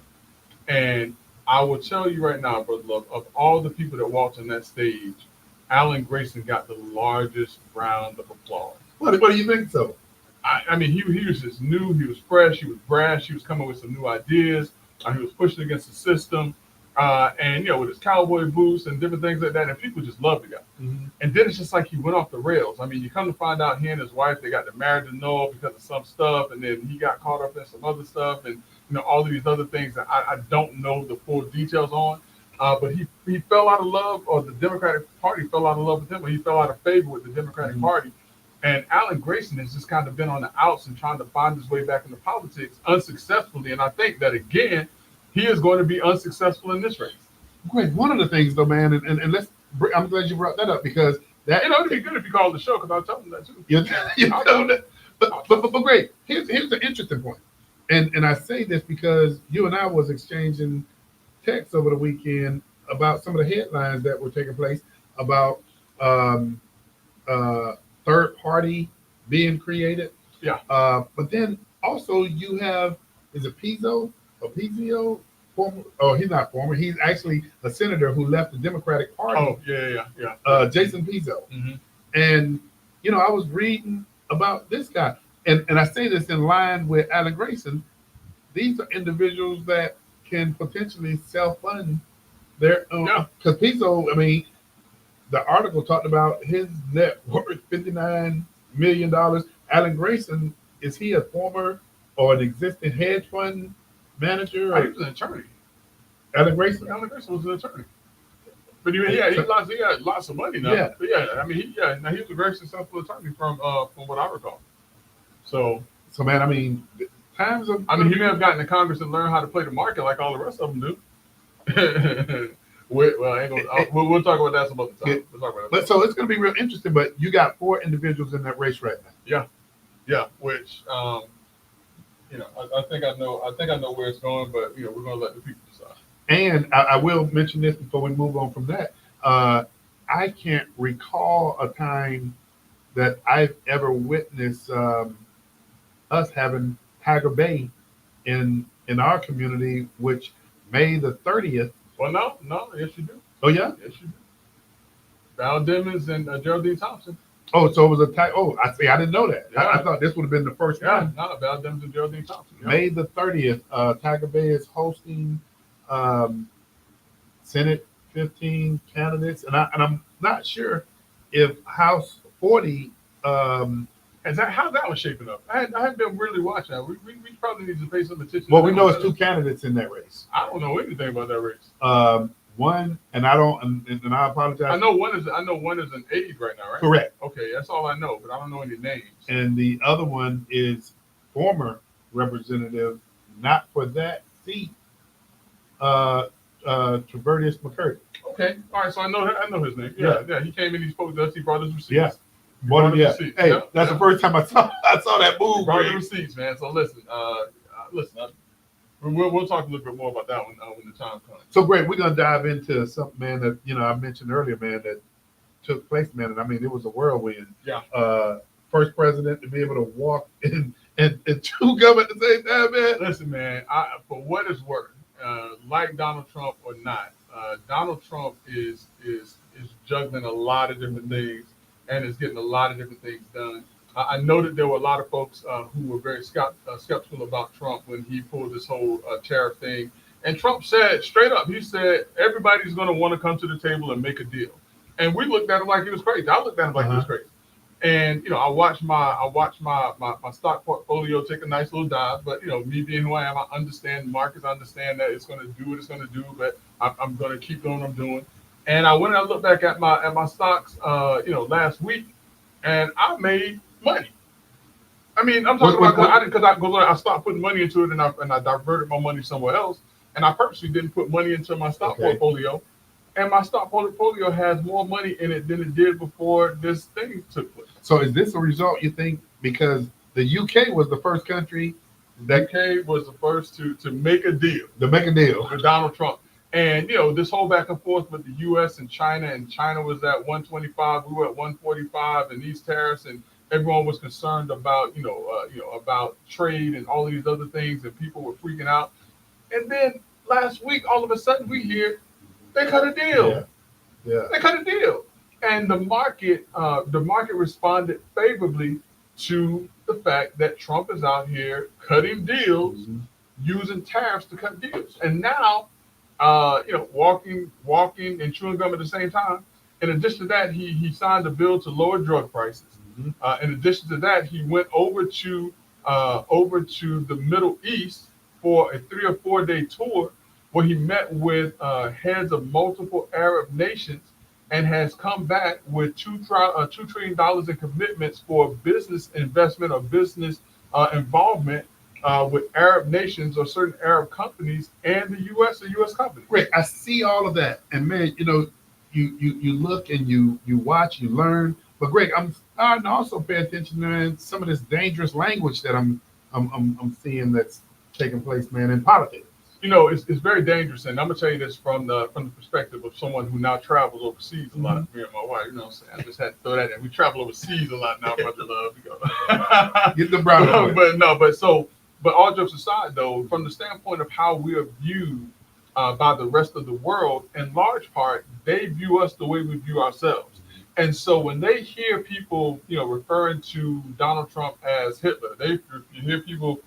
And I will tell you right now, Brother Love, of all the people that walked on that stage, Alan Grayson got the largest round of applause. What do you think so? I mean, he was just new. He was fresh. He was brash. He was coming with some new ideas. He was pushing against the system. And with his cowboy boots and different things like that, and people just loved the guy. Mm-hmm. And then it's just like he went off the rails. I mean, you come to find out he and his wife, they got married to Noel because of some stuff, and then he got caught up in some other stuff, and all of these other things that I don't know the full details on. But he fell out of love, or the Democratic Party fell out of love with him, or he fell out of favor with the Democratic Party. And Alan Grayson has just kind of been on the outs and trying to find his way back into politics unsuccessfully. And I think that, again, he is going to be unsuccessful in this race. Great. One of the things, though, man, and I'm glad you brought that up, because that it'd be good if you called the show, because I'll tell them that too. But great. Here's an interesting point, and I say this because you and I was exchanging texts over the weekend about some of the headlines that were taking place about third party being created. Yeah. But then also you have is it Pizzo or Pizio? Former, oh, he's not former. He's actually a senator who left the Democratic Party. Oh, yeah. Jason Pizzo. Mm-hmm. And, you know, I was reading about this guy. And I say this in line with Alan Grayson. These are individuals that can potentially self-fund their own. Yeah. Because Pizzo, I mean, the article talked about his net worth, $59 million. Alan Grayson, is he a former or an existing hedge fund manager? He was an attorney. Alan Grayson? Alan Grayson was an attorney. But he got lots of money now. Yeah. But yeah, I mean, now he was a very successful attorney from what I recall. So man, I mean, times of. I mean, he may have gotten to Congress and learned how to play the market like all the rest of them do. We'll talk about that some other time. We'll talk about that. But so it's going to be real interesting. But you got 4 individuals in that race right now. Yeah, which you know, I think I know where it's going, but you know, we're going to let the people decide. And I will mention this before we move on from that. I can't recall a time that I've ever witnessed us having Tiger Bay in our community, which May the 30th. Well, no, yes you do. Oh yeah, yes you do. Val Demings and Geraldine Thompson. Oh, so it was a tie. Oh, I see. I didn't know that. Yeah. I thought this would have been the first one. No, Val Demings and Geraldine Thompson. Yeah. May the 30th, Tiger Bay is hosting Senate 15 candidates, and I'm not sure if House 40. How's that one shaping up? I haven't been really watching that. We probably need to pay some attention. Well, we know it's 2 candidates in that race. I don't know anything about that race. One, and I don't, and I apologize. I know one is an aide right now, right? Correct. Okay, that's all I know, but I don't know any names. And the other one is former representative, not for that seat, Travertius McCurdy. Okay, all right. So I know his name. Yeah. He came in. He spoke to us. He brought us receipts. Yeah. Hey, that's the first time I saw that move. He brought the receipts, man. So listen, we'll talk a little bit more about that one when the time comes. So great, we're gonna dive into something, man, that I mentioned earlier, man, that took place, man, and I mean it was a whirlwind. Yeah. First president to be able to walk in and chew gum at the same time, man. Listen, man, for what it's worth, like Donald Trump or not, Donald Trump is juggling a lot of different things and is getting a lot of different things done. I know that there were a lot of folks who were very skeptical about Trump when he pulled this whole tariff thing. And Trump said straight up, he said, everybody's going to want to come to the table and make a deal. And we looked at him like he was crazy. I looked at him like he was crazy. And, I watched my stock portfolio take a nice little dive. But, me being who I am, I understand markets. I understand that it's going to do what it's going to do. But I'm going to keep doing what I'm doing. And I went and I looked back at my stocks, last week, and I made money. I mean, I'm talking about because I stopped putting money into it and I diverted my money somewhere else, and I purposely didn't put money into my stock portfolio, and my stock portfolio has more money in it than it did before this thing took place. So is this a result, you think, because the UK was the first country that UK was the first to make a deal with Donald Trump? And, this whole back and forth with the U.S. and China was at 125, we were at 145, and these tariffs, and everyone was concerned about, about trade and all of these other things, and people were freaking out. And then last week, all of a sudden, we hear they cut a deal. Yeah. They cut a deal. And the market responded favorably to the fact that Trump is out here cutting deals, using tariffs to cut deals. And now, walking and chewing gum at the same time. In addition to that, he signed a bill to lower drug prices. In addition to that, he went over to the Middle East for a 3 or 4 day tour where he met with heads of multiple Arab nations and has come back with $2 trillion in commitments for business investment or business involvement with Arab nations or certain Arab companies and the U.S. or U.S. companies. Great, I see all of that, and man, you look and you watch, you learn. But Greg, I'm starting to also pay attention to some of this dangerous language that I'm seeing that's taking place, man, in politics. It's very dangerous, and I'm gonna tell you this from the perspective of someone who now travels overseas a lot. Me and my wife, I just had to throw that in. We travel overseas a lot now, brother love. Get the brown. But so But all jokes aside, though, from the standpoint of how we are viewed by the rest of the world, in large part, they view us the way we view ourselves. And so when they hear people, referring to Donald Trump as Hitler, you hear people,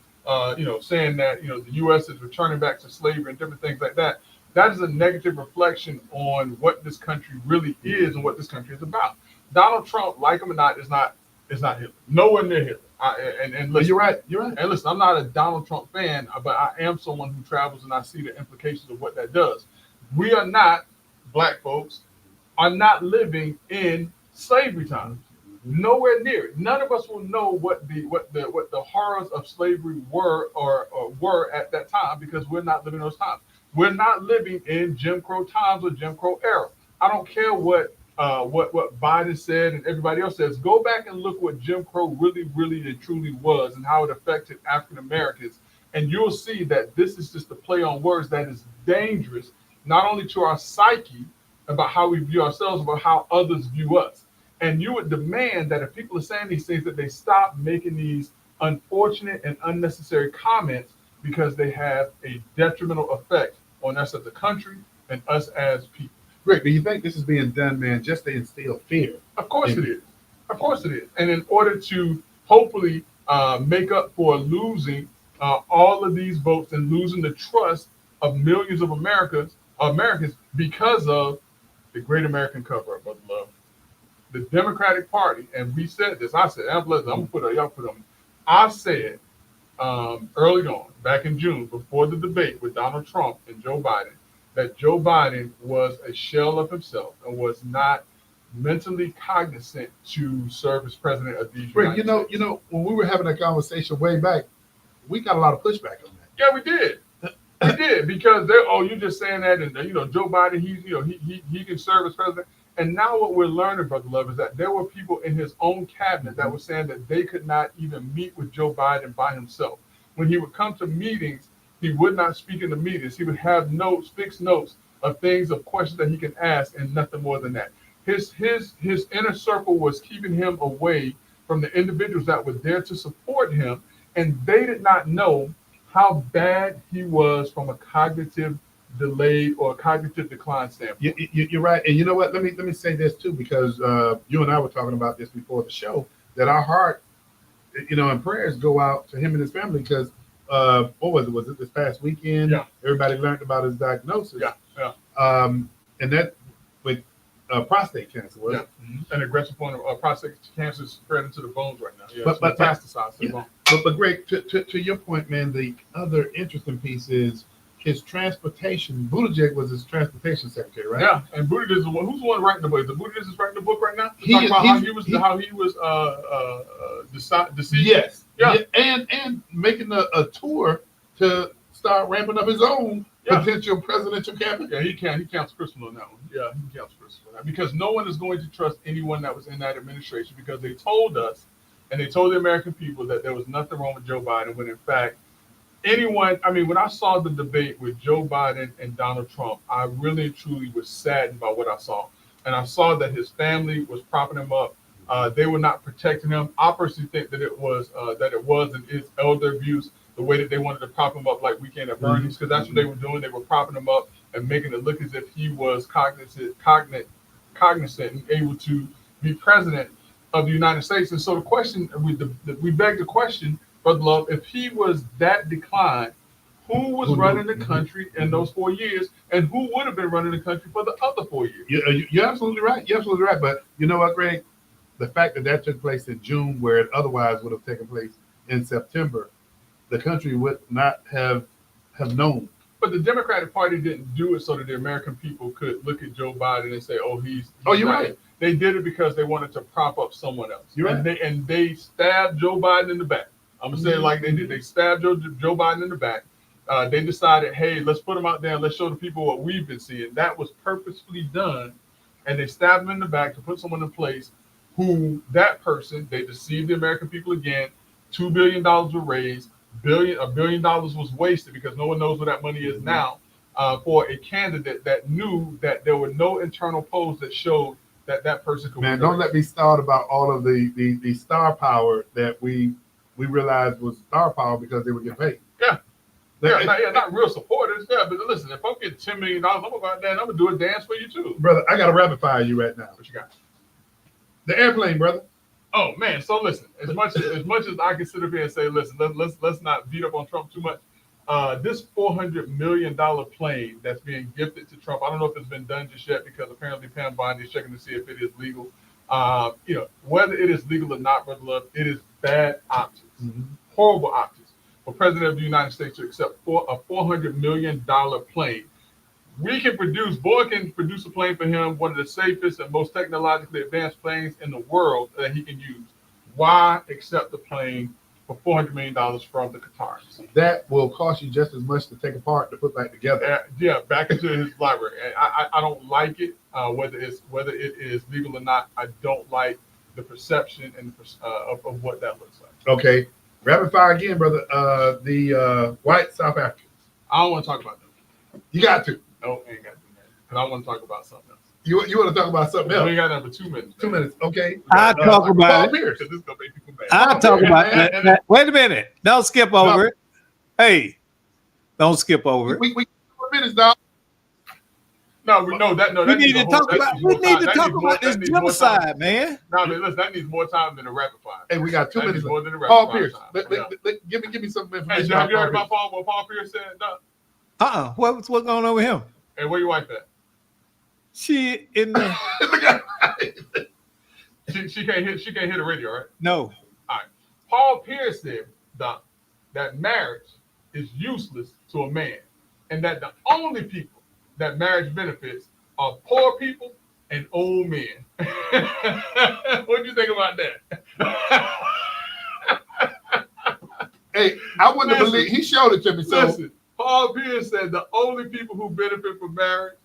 saying that, the U.S. is returning back to slavery and different things like that. That is a negative reflection on what this country really is and what this country is about. Donald Trump, like him or not, is not Hitler. Nowhere near Hitler. And listen, You're right. You're right. and listen, I'm not a Donald Trump fan, but I am someone who travels and I see the implications of what that does. We are not, black folks, are not living in slavery times. Nowhere near it. None of us will know what the horrors of slavery were or were at that time, because we're not living those times. We're not living in Jim Crow times or Jim Crow era. I don't care what Biden said and everybody else says. Go back and look what Jim Crow really, really and truly was and how it affected African Americans. And you'll see that this is just a play on words that is dangerous, not only to our psyche about how we view ourselves, but how others view us. And you would demand that if people are saying these things, that they stop making these unfortunate and unnecessary comments, because they have a detrimental effect on us as a country and us as people. Rick, do you think this is being done, man, just to instill fear? Of course it is. Of course it is. And in order to hopefully make up for losing all of these votes and losing the trust of millions of Americans because of the Great American Cover-Up, Brother Love. The Democratic Party, and we said this, I said, I'm gonna put y'all put on. I said early on, back in June, before the debate with Donald Trump and Joe Biden, that Joe Biden was a shell of himself and was not mentally cognizant to serve as president of these Rick, United States. you know, when we were having that conversation way back, we got a lot of pushback on that. Yeah, we did. We did, because you're just saying that, and Joe Biden, he can serve as president. And now what we're learning, Brother Love, is that there were people in his own cabinet that were saying that they could not even meet with Joe Biden by himself. When he would come to meetings, he would not speak in the meetings. He would have fixed notes of things, of questions that he can ask, and nothing more than that. His inner circle was keeping him away from the individuals that were there to support him, and they did not know how bad he was from a cognitive delayed or cognitive decline standpoint. You're right. And you know what? Let me say this too, because you and I were talking about this before the show, that our heart, and prayers go out to him and his family, because what was it? Was it this past weekend? Yeah. Everybody learned about his diagnosis. Yeah. And that with prostate cancer, was it? Mm-hmm. An aggressive form of prostate cancer is spread into the bones right now. Yeah, But metastasized to the yeah. bone. But Greg, to your point, man, the other interesting piece is his transportation. Buttigieg was his transportation secretary, right? Yeah, and Buttigieg is the one. Who's the one writing the book? The Buttigieg is writing the book right now. He Talking is- about how he was deceived. Yes. Yeah. And making a tour to start ramping up his own potential presidential campaign. Yeah, he counts Crystal on that one. Yeah, he counts Crystal on that, because no one is going to trust anyone that was in that administration, because they told us and they told the American people that there was nothing wrong with Joe Biden, when in fact when I saw the debate with Joe Biden and Donald Trump, I really and truly was saddened by what I saw. And I saw that his family was propping him up. They were not protecting him. I personally think that it was and is elder abuse, the way that they wanted to prop him up like Weekend at Bernie's, because that's what they were doing. They were propping him up and making it look as if he was cognizant and able to be president of the United States. And so the question, we beg the question, Brother Love, if he was that declined, who was running the country in those 4 years, and who would have been running the country for the other 4 years? You're absolutely right. You're absolutely right. But you know what, Greg? The fact that took place in June, where it otherwise would have taken place in September, the country would not have known. But the Democratic Party didn't do it so that the American people could look at Joe Biden and say, "Oh, he's you're right." They did it because they wanted to prop up someone else. You're right. And they stabbed Joe Biden in the back. I'm gonna say it like they did. They stabbed Joe Biden in the back. They decided, hey, let's put him out there and let's show the people what we've been seeing. That was purposefully done, and they stabbed him in the back to put someone in place who they deceived the American people again. $2 billion were raised. $1 billion was wasted, because no one knows where that money is now, for a candidate that knew that there were no internal polls that showed that person could win. Man, don't let me start about all of the star power that we we realized was star power because they were getting paid. Yeah. Not real supporters. Yeah, but listen, if I'm getting $10 million, I'm gonna go out there and I'm gonna do a dance for you too. Brother, I got to rapid fire you right now. What you got? The airplane, brother. Oh man, so listen, as much as I can sit up here and say, listen, let's not beat up on Trump too much. This $400 million plane that's being gifted to Trump, I don't know if it's been done just yet because apparently Pam Bondi is checking to see if it is legal. Whether it is legal or not, Brother Love, it is bad optics, horrible optics for President of the United States to accept a $400 million plane. Boyd can produce a plane for him, one of the safest and most technologically advanced planes in the world that he can use. Why accept the plane for $400 million from the Qataris? That will cost you just as much to take apart to put back together. Back into his library. And I don't like it, whether it is legal or not. I don't like the perception and of what that looks like. Okay, rapid fire again, brother. The white South Africans. I don't want to talk about them. You got to. No, ain't got to do that. Because I want to talk about something else. You want to talk about something else? We got number 2 minutes. 2 minutes, okay. I'll talk about Paul it. Pierce. This is gonna make people mad. I'll talk about that. Wait a minute. Don't skip over it. Hey, don't skip over it. We 4 minutes, dog. We need to talk about this genocide, man. No, listen, that needs more time than a rapid fire. Hey, we got 2 minutes. More than a rapid Paul fire Pierce. time. Give me some Hey, information. have you heard about what Paul Pierce said? No. What's going on with him? Hey, where your wife at? She in the she can't hit the radio, right? no. All right. Paul Pierce said, Doc, that marriage is useless to a man, and that the only people that marriage benefits are poor people and old men. What do you think about that? Hey, I wouldn't believe he showed it to me. So Listen, Paul Pierce said the only people who benefit from marriage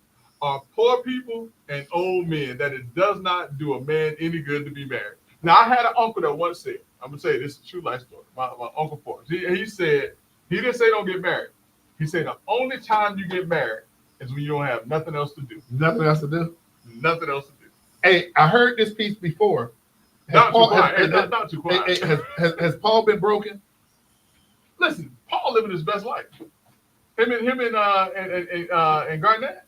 are poor people and old men, that it does not do a man any good to be married. Now, I had an uncle that once said, I'm going to say this is a true life story, my Uncle Forrest. He said, he didn't say don't get married. He said the only time you get married is when you don't have nothing else to do. nothing else to do. Nothing else to do. Hey, I heard this piece before. Not too quiet. Has Paul been broken? Listen, Paul living his best life. Him and Garnett.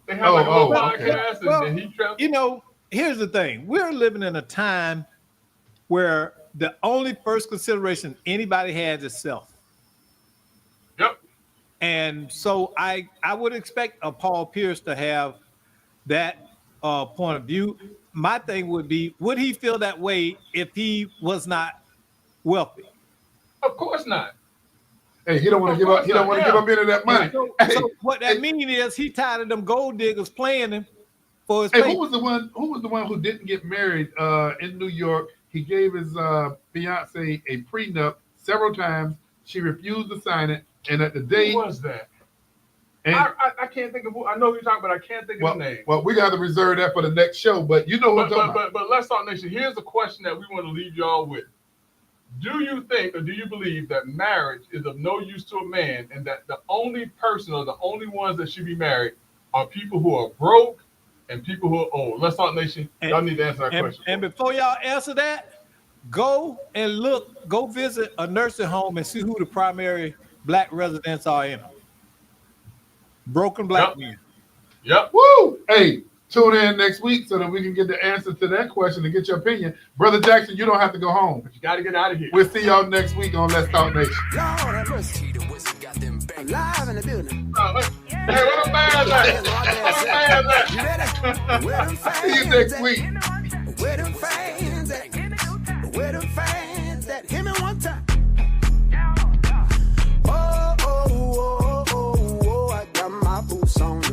They have like a little podcast, okay. and he travels. Here's the thing. We're living in a time where the only first consideration anybody has is self. Yep. And so I would expect a Paul Pierce to have that point of view. My thing would be, would he feel that way if he was not wealthy? Of course not. Hey, he don't want to give up. He don't want to give up any of that money. So what that means is he tired of them gold diggers playing him for his. Hey, who was the one who didn't get married in New York? He gave his fiance a prenup several times. She refused to sign it, and at the day, Who was that? And, I can't think of who. I know who you're talking about. I can't think of the name. Well, we got to reserve that for the next show. But you know what I'm talking about. But Let's Talk Nation. Here's the question that we want to leave y'all with. Do you think or do you believe that marriage is of no use to a man, and that the only person or the only ones that should be married are people who are broke and people who are old? Let's Talk Nation. Y'all need to answer that question. And before y'all answer that, go visit a nursing home and see who the primary black residents are in them. Broken black men. Yep. Woo! Hey, tune in next week so that we can get the answer to that question and get your opinion. Brother Jackson, you don't have to go home. But you got to get out of here. We'll see y'all next week on Let's Talk Nation. Live in the building. Hey, where the fans at? See you next week. Where them fans at? Where them fans at? Him in one time. Oh, I got my boots on.